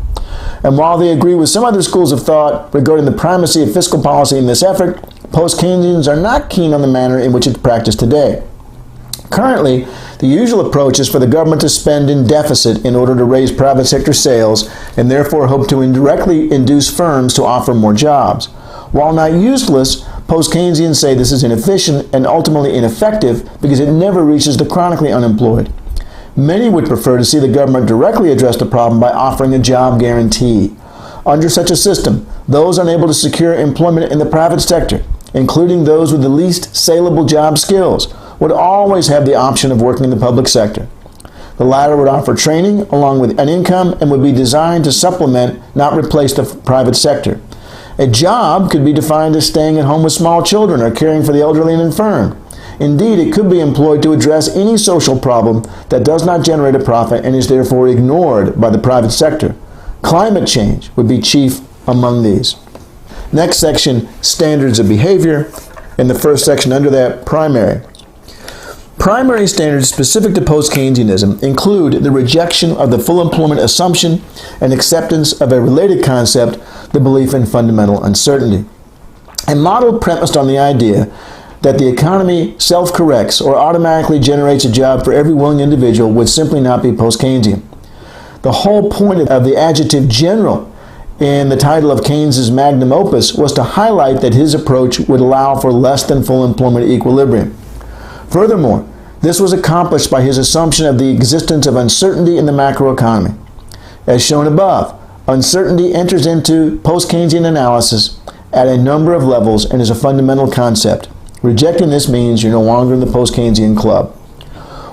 And while they agree with some other schools of thought regarding the primacy of fiscal policy in this effort, post-Keynesians are not keen on the manner in which it's practiced today. Currently, the usual approach is for the government to spend in deficit in order to raise private sector sales and therefore hope to indirectly induce firms to offer more jobs. While not useless, post-Keynesians say this is inefficient and ultimately ineffective because it never reaches the chronically unemployed. Many would prefer to see the government directly address the problem by offering a job guarantee. Under such a system, those unable to secure employment in the private sector, including those with the least saleable job skills, would always have the option of working in the public sector. The latter would offer training along with an income and would be designed to supplement, not replace, the private sector. A job could be defined as staying at home with small children or caring for the elderly and infirm. Indeed, it could be employed to address any social problem that does not generate a profit and is therefore ignored by the private sector. Climate change would be chief among these. Next section, standards of behavior. In the first section under that, primary. Primary standards specific to post-Keynesianism include the rejection of the full employment assumption and acceptance of a related concept, the belief in fundamental uncertainty. A model premised on the idea that the economy self-corrects or automatically generates a job for every willing individual would simply not be post-Keynesian. The whole point of the adjective general in the title of Keynes's magnum opus was to highlight that his approach would allow for less than full employment equilibrium. Furthermore, this was accomplished by his assumption of the existence of uncertainty in the macroeconomy. As shown above, uncertainty enters into post-Keynesian analysis at a number of levels and is a fundamental concept. Rejecting this means you're no longer in the post-Keynesian club.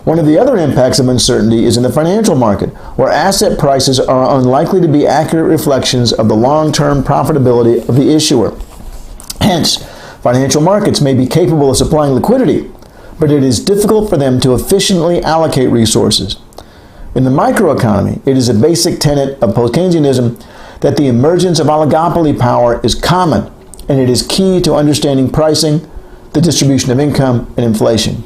One of the other impacts of uncertainty is in the financial market, where asset prices are unlikely to be accurate reflections of the long-term profitability of the issuer. Hence, financial markets may be capable of supplying liquidity, but it is difficult for them to efficiently allocate resources. In the microeconomy, it is a basic tenet of post-Keynesianism that the emergence of oligopoly power is common, and it is key to understanding pricing, the distribution of income, and inflation.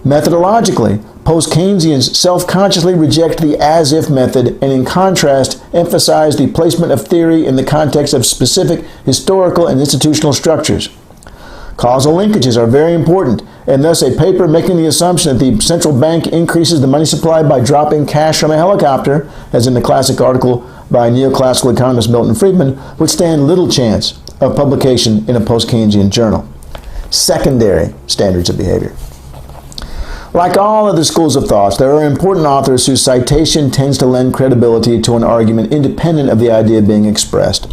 Methodologically, post-Keynesians self-consciously reject the as-if method and in contrast emphasize the placement of theory in the context of specific historical and institutional structures. Causal linkages are very important, and thus a paper making the assumption that the central bank increases the money supply by dropping cash from a helicopter, as in the classic article by neoclassical economist Milton Friedman, would stand little chance of publication in a post-Keynesian journal. Secondary standards of behavior. Like all other schools of thought, there are important authors whose citation tends to lend credibility to an argument independent of the idea being expressed.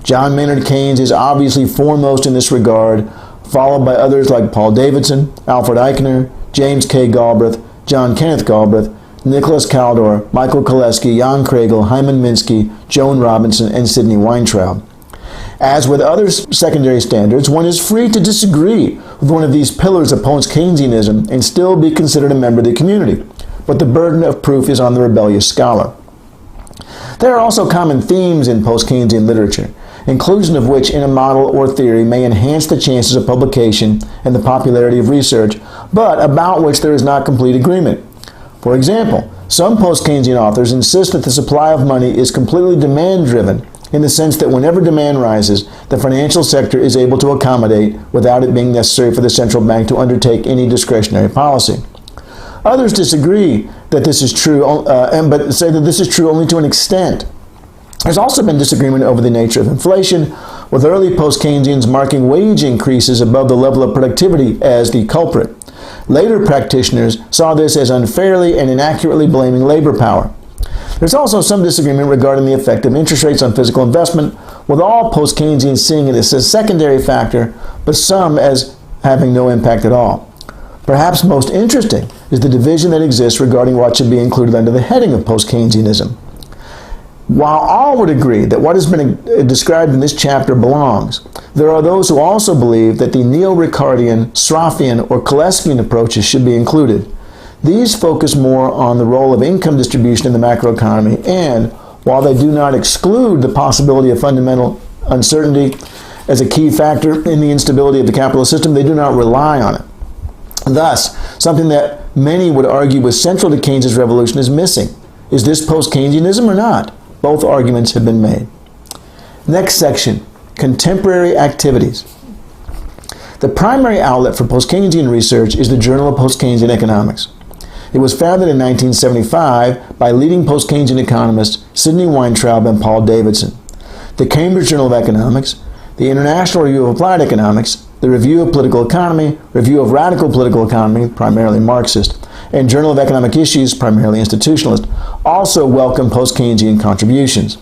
John Maynard Keynes is obviously foremost in this regard, followed by others like Paul Davidson, Alfred Eichner, James K. Galbraith, John Kenneth Galbraith, Nicholas Kaldor, Michael Koleski, Jan Kregel, Hyman Minsky, Joan Robinson, and Sidney Weintraub. As with other secondary standards, one is free to disagree with one of these pillars of post-Keynesianism and still be considered a member of the community, but the burden of proof is on the rebellious scholar. There are also common themes in post-Keynesian literature, inclusion of which in a model or theory may enhance the chances of publication and the popularity of research, but about which there is not complete agreement. For example, some post-Keynesian authors insist that the supply of money is completely demand-driven, in the sense that whenever demand rises, the financial sector is able to accommodate without it being necessary for the central bank to undertake any discretionary policy. Others disagree that this is true, but say that this is true only to an extent. There's also been disagreement over the nature of inflation, with early post-Keynesians marking wage increases above the level of productivity as the culprit. Later practitioners saw this as unfairly and inaccurately blaming labor power. There's also some disagreement regarding the effect of interest rates on physical investment, with all post-Keynesians seeing it as a secondary factor, but some as having no impact at all. Perhaps most interesting is the division that exists regarding what should be included under the heading of post-Keynesianism. While all would agree that what has been described in this chapter belongs, there are those who also believe that the neo-Ricardian, Sraffian, or Koleskian approaches should be included. These focus more on the role of income distribution in the macroeconomy, and while they do not exclude the possibility of fundamental uncertainty as a key factor in the instability of the capitalist system, they do not rely on it. Thus, something that many would argue was central to Keynes's revolution is missing. Is this post-Keynesianism or not? Both arguments have been made. Next section, contemporary activities. The primary outlet for post-Keynesian research is the Journal of Post-Keynesian Economics. It was founded in 1975 by leading post-Keynesian economists Sidney Weintraub and Paul Davidson. The Cambridge Journal of Economics, the International Review of Applied Economics, the Review of Political Economy, Review of Radical Political Economy, primarily Marxist, and Journal of Economic Issues, primarily institutionalist, also welcome post-Keynesian contributions.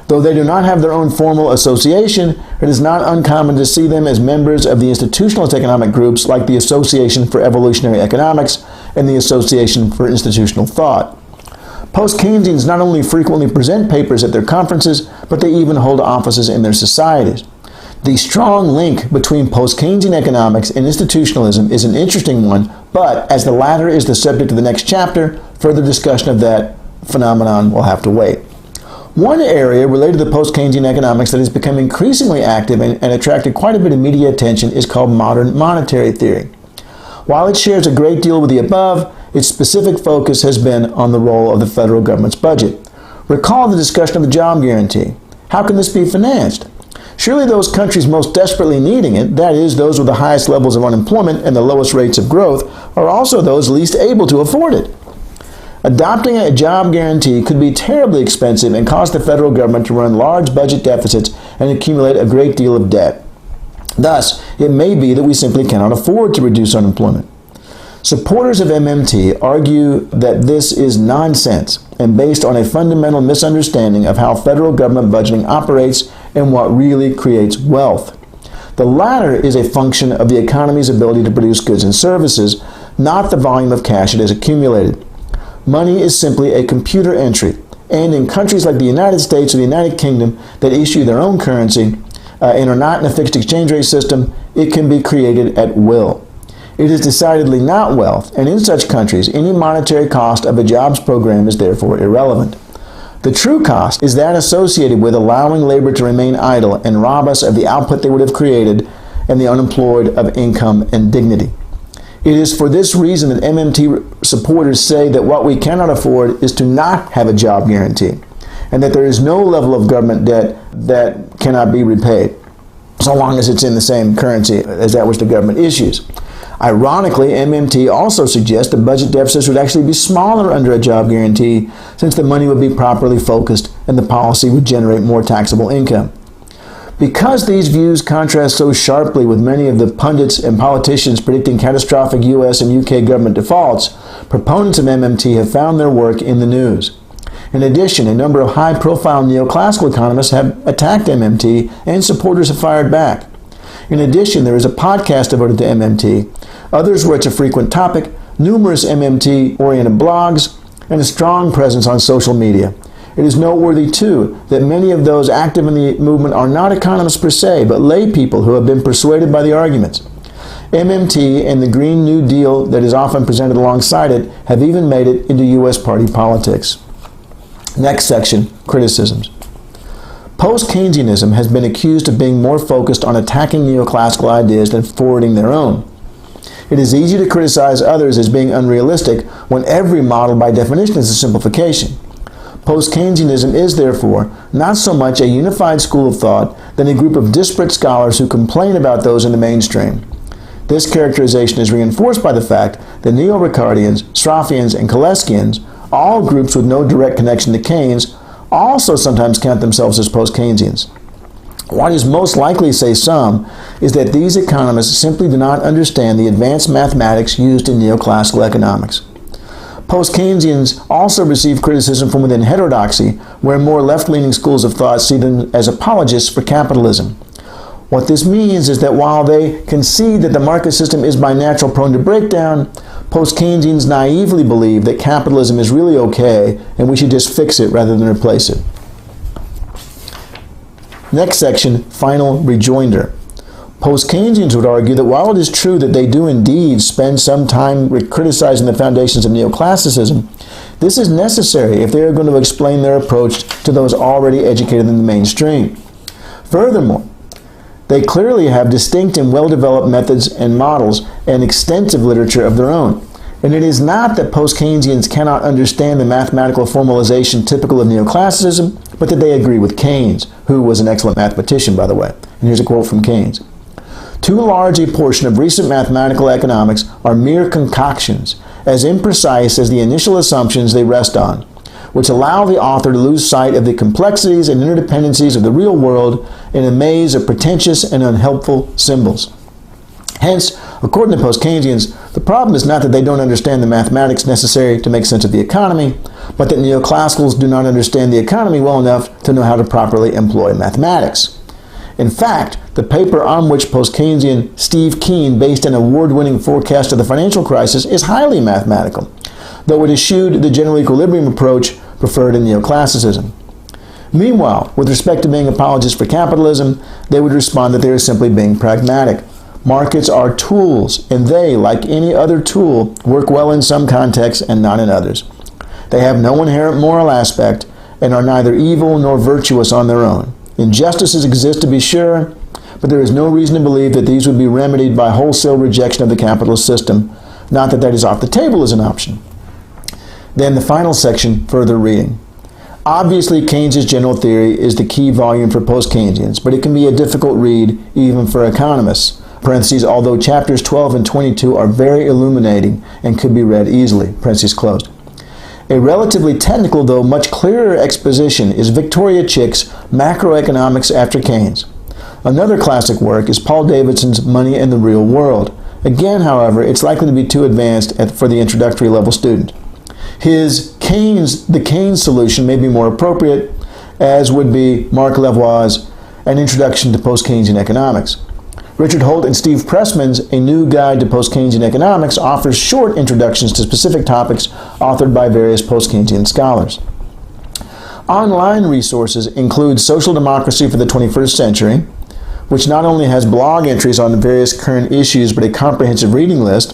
Though they do not have their own formal association, it is not uncommon to see them as members of the institutionalist economic groups like the Association for Evolutionary Economics and the Association for Institutional Thought. Post-Keynesians not only frequently present papers at their conferences, but they even hold offices in their societies. The strong link between post-Keynesian economics and institutionalism is an interesting one, but as the latter is the subject of the next chapter, further discussion of that phenomenon will have to wait. One area related to post-Keynesian economics that has become increasingly active and attracted quite a bit of media attention is called modern monetary theory. While it shares a great deal with the above, its specific focus has been on the role of the federal government's budget. Recall the discussion of the job guarantee. How can this be financed? Surely those countries most desperately needing it, that is, those with the highest levels of unemployment and the lowest rates of growth, are also those least able to afford it. Adopting a job guarantee could be terribly expensive and cause the federal government to run large budget deficits and accumulate a great deal of debt. Thus, it may be that we simply cannot afford to reduce unemployment. Supporters of MMT argue that this is nonsense and based on a fundamental misunderstanding of how federal government budgeting operates and what really creates wealth. The latter is a function of the economy's ability to produce goods and services, not the volume of cash it has accumulated. Money is simply a computer entry, and in countries like the United States or the United Kingdom that issue their own currency and are not in a fixed exchange rate system, it can be created at will. It is decidedly not wealth, and in such countries, any monetary cost of a jobs program is therefore irrelevant. The true cost is that associated with allowing labor to remain idle and rob us of the output they would have created and the unemployed of income and dignity. It is for this reason that MMT supporters say that what we cannot afford is to not have a job guarantee, and that there is no level of government debt that cannot be repaid, so long as it's in the same currency as that which the government issues. Ironically, MMT also suggests that budget deficits would actually be smaller under a job guarantee, since the money would be properly focused and the policy would generate more taxable income. Because these views contrast so sharply with many of the pundits and politicians predicting catastrophic US and UK government defaults, proponents of MMT have found their work in the news. In addition, a number of high-profile neoclassical economists have attacked MMT, and supporters have fired back. In addition, there is a podcast devoted to MMT, others where it's a frequent topic, numerous MMT-oriented blogs, and a strong presence on social media. It is noteworthy, too, that many of those active in the movement are not economists per se, but lay people who have been persuaded by the arguments. MMT and the Green New Deal that is often presented alongside it have even made it into U.S. party politics. Next section, criticisms. Post-Keynesianism has been accused of being more focused on attacking neoclassical ideas than forwarding their own. It is easy to criticize others as being unrealistic when every model by definition is a simplification. Post-Keynesianism is, therefore, not so much a unified school of thought than a group of disparate scholars who complain about those in the mainstream. This characterization is reinforced by the fact that Neo-Ricardians, Straussians, and Koleskians, all groups with no direct connection to Keynes, also sometimes count themselves as post-Keynesians. What is most likely, say some, is that these economists simply do not understand the advanced mathematics used in neoclassical economics. Post-Keynesians also receive criticism from within heterodoxy, where more left-leaning schools of thought see them as apologists for capitalism. What this means is that while they concede that the market system is by natural prone to breakdown, post-Keynesians naively believe that capitalism is really okay and we should just fix it rather than replace it. Next section, final rejoinder. Post-Keynesians would argue that while it is true that they do indeed spend some time criticizing the foundations of neoclassicism, this is necessary if they are going to explain their approach to those already educated in the mainstream. Furthermore, they clearly have distinct and well-developed methods and models and extensive literature of their own. And it is not that post-Keynesians cannot understand the mathematical formalization typical of neoclassicism, but that they agree with Keynes, who was an excellent mathematician, by the way. And here's a quote from Keynes. Too large a portion of recent mathematical economics are mere concoctions, as imprecise as the initial assumptions they rest on, which allow the author to lose sight of the complexities and interdependencies of the real world in a maze of pretentious and unhelpful symbols. Hence, according to post-Keynesians, the problem is not that they don't understand the mathematics necessary to make sense of the economy, but that neoclassicals do not understand the economy well enough to know how to properly employ mathematics. In fact, the paper on which post-Keynesian Steve Keen based an award-winning forecast of the financial crisis is highly mathematical, though it eschewed the general equilibrium approach preferred in neoclassicism. Meanwhile, with respect to being apologists for capitalism, they would respond that they are simply being pragmatic. Markets are tools, and they, like any other tool, work well in some contexts and not in others. They have no inherent moral aspect and are neither evil nor virtuous on their own. Injustices exist, to be sure, but there is no reason to believe that these would be remedied by wholesale rejection of the capitalist system. Not that that is off the table as an option. Then the final section, further reading. Obviously, Keynes's general theory is the key volume for post-Keynesians, but it can be a difficult read even for economists. Parentheses, although chapters 12 and 22 are very illuminating and could be read easily. Parentheses closed. A relatively technical, though much clearer exposition is Victoria Chick's Macroeconomics After Keynes. Another classic work is Paul Davidson's Money and the Real World. Again, however, it's likely to be too advanced for the introductory level student. His The Keynes Solution may be more appropriate, as would be Mark Lavoie's An Introduction to Post-Keynesian Economics. Richard Holt and Steve Pressman's A New Guide to Post-Keynesian Economics offers short introductions to specific topics authored by various post-Keynesian scholars. Online resources include Social Democracy for the 21st Century, which not only has blog entries on the various current issues but a comprehensive reading list.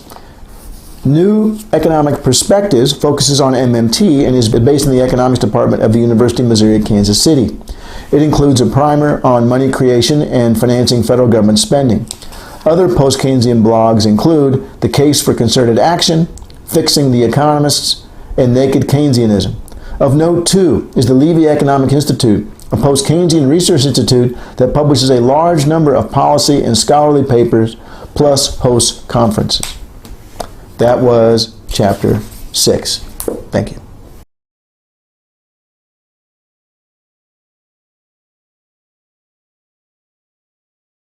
New Economic Perspectives focuses on MMT and is based in the economics department of the University of Missouri at Kansas City. It includes a primer on money creation and financing federal government spending. Other post-Keynesian blogs include The Case for Concerted Action, Fixing the Economists, and Naked Keynesianism. Of note, too, is the Levy Economic Institute, a post-Keynesian research institute that publishes a large number of policy and scholarly papers, plus hosts conferences. That was Chapter 6. Thank you.